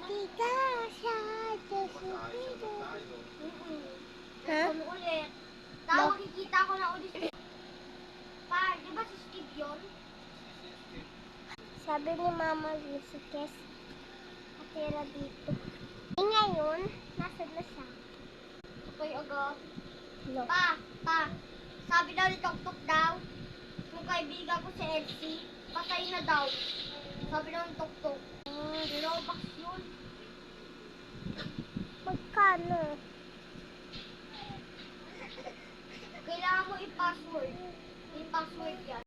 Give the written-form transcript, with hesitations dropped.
Tita, siya, Jessica. Ha? Ano ulit? Tawag, makikita ko na ulit. Pa, di ba si Steve yun? Sabi ni Mama si Kes, katira dito. Eh ngayon, nasa na siya? Okay, agad. No. Pa, sabi daw ni Tok daw, yung kaibigan ko si Elsie, patay na daw. Sabi daw ni Tok. Robux yun. Magkano? Kailangan mo i-password. I-password yan.